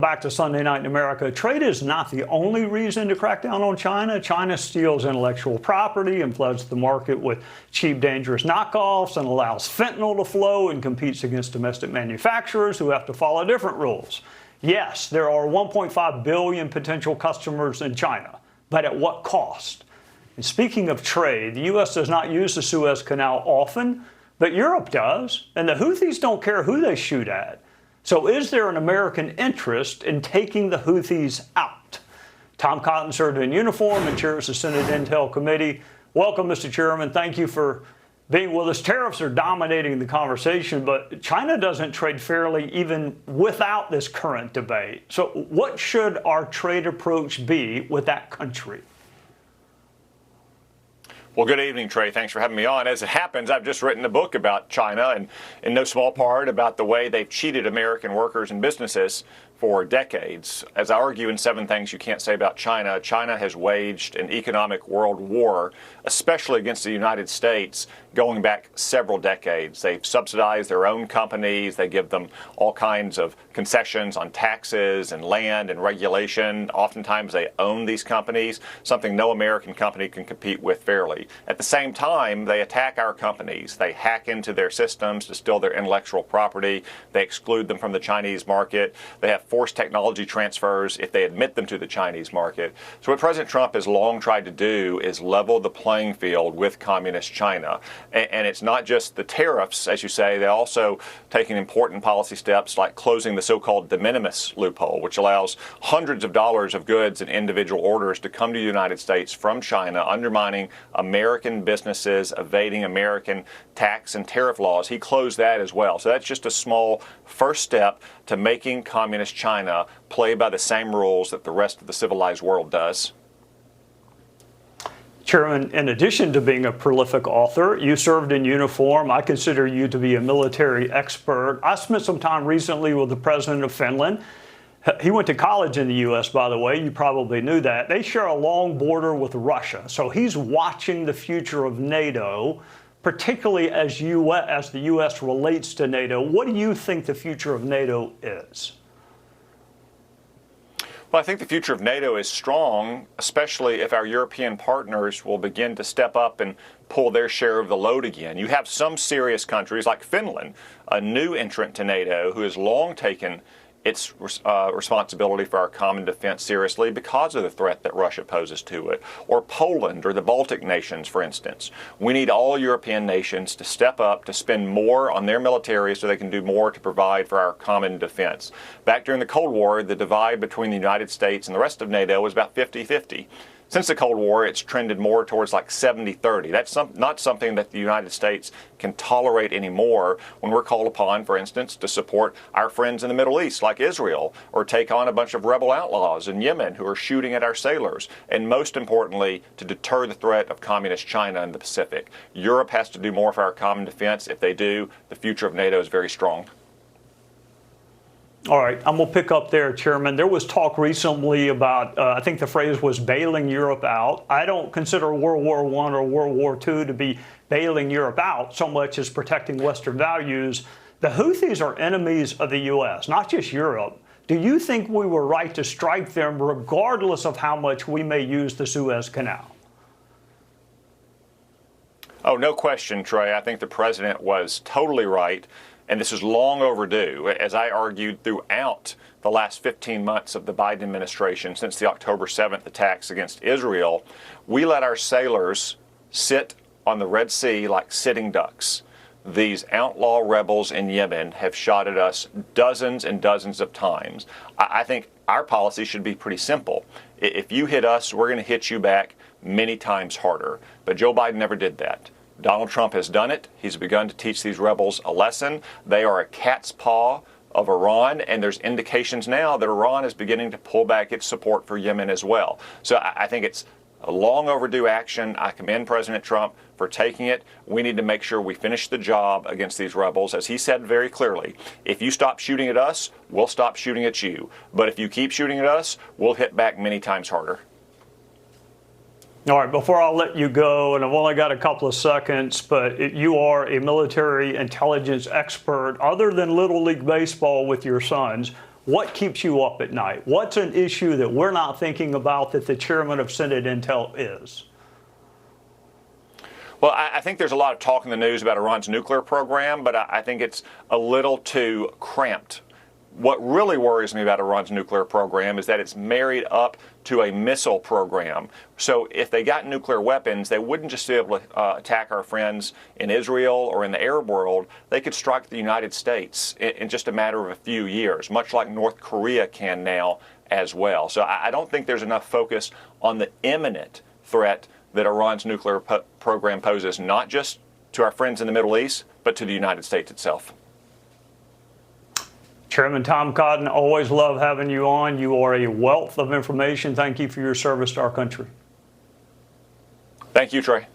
Back to Sunday Night in America. Trade is not the only reason to crack down on China. China steals intellectual property and floods the market with cheap, dangerous knockoffs and allows fentanyl to flow and competes against domestic manufacturers who have to follow different rules. Yes, there are 1.5 billion potential customers in China, but at what cost? And speaking of trade, the U.S. does not use the Suez Canal often, but Europe does, and the Houthis don't care who they shoot at. So is there an American interest in taking the Houthis out? Tom Cotton served in uniform and chairs the Senate Intel Committee. Welcome, Mr. Chairman. Thank you for being with us. Tariffs are dominating the conversation, but China doesn't trade fairly even without this current debate. So what should our trade approach be with that country? Well, good evening, Trey. Thanks for having me on. As it happens, I've just written a book about China, and in no small part about the way they've cheated American workers and businesses for decades. As I argue in 7 Things You Can't Say About China, China has waged an economic world war, especially against the United States, going back several decades. They've subsidized their own companies. They give them all kinds of concessions on taxes and land and regulation. Oftentimes they own these companies, something no American company can compete with fairly. At the same time, they attack our companies. They hack into their systems to steal their intellectual property. They exclude them from the Chinese market. They have forced technology transfers if they admit them to the Chinese market. So what President Trump has long tried to do is level the playing field with communist China. And it's not just the tariffs, as you say, they're also taking important policy steps like closing the so-called de minimis loophole, which allows hundreds of dollars of goods and individual orders to come to the United States from China, undermining American businesses, evading American tax and tariff laws. He closed that as well. So that's just a small first step to making communist China play by the same rules that the rest of the civilized world does. Chairman, in addition to being a prolific author, you served in uniform. I consider you to be a military expert. I spent some time recently with the president of Finland. He went to college in the U.S., by the way. You probably knew that. They share a long border with Russia. So he's watching the future of NATO, particularly as the U.S. relates to NATO. What do you think the future of NATO is? Well, I think the future of NATO is strong, especially if our European partners will begin to step up and pull their share of the load again. You have some serious countries like Finland, a new entrant to NATO, who has long taken its responsibility for our common defense seriously because of the threat that Russia poses to it, or Poland or the Baltic nations, for instance. We need all European nations to step up, to spend more on their military so they can do more to provide for our common defense. Back during the Cold War, the divide between the United States and the rest of NATO was about 50-50. Since the Cold War, it's trended more towards like 70-30. That's not something that the United States can tolerate anymore when we're called upon, for instance, to support our friends in the Middle East, like Israel, or take on a bunch of rebel outlaws in Yemen who are shooting at our sailors, and most importantly, to deter the threat of communist China in the Pacific. Europe has to do more for our common defense. If they do, the future of NATO is very strong. All right, I'm going to pick up there, Chairman. There was talk recently about, I think the phrase was bailing Europe out. I don't consider World War I or World War II to be bailing Europe out so much as protecting Western values. The Houthis are enemies of the U.S., not just Europe. Do you think we were right to strike them regardless of how much we may use the Suez Canal? Oh, no question, Trey. I think the president was totally right. And this is long overdue. As I argued throughout the last 15 months of the Biden administration, since the October 7th attacks against Israel, we let our sailors sit on the Red Sea like sitting ducks. These outlaw rebels in Yemen have shot at us dozens and dozens of times. I think our policy should be pretty simple. If you hit us, we're going to hit you back many times harder. But Joe Biden never did that. Donald Trump has done it. He's begun to teach these rebels a lesson. They are a cat's paw of Iran, and there's indications now that Iran is beginning to pull back its support for Yemen as well. So I think it's a long overdue action. I commend President Trump for taking it. We need to make sure we finish the job against these rebels. As he said very clearly, if you stop shooting at us, we'll stop shooting at you. But if you keep shooting at us, we'll hit back many times harder. All right, before I let you go, and I've only got a couple of seconds, but you are a military intelligence expert. Other than Little League Baseball with your sons, What keeps you up at night? What's an issue that we're not thinking about that the chairman of Senate Intel is? Well, I think there's a lot of talk in the news about Iran's nuclear program, but I think it's a little too cramped. What really worries me about Iran's nuclear program is that it's married up to a missile program. So if they got nuclear weapons, they wouldn't just be able to attack our friends in Israel or in the Arab world. They could strike the United States in just a matter of a few years, much like North Korea can now as well. So I don't think there's enough focus on the imminent threat that Iran's nuclear program poses, not just to our friends in the Middle East, but to the United States itself. Chairman Tom Cotton, always love having you on. You are a wealth of information. Thank you for your service to our country. Thank you, Trey.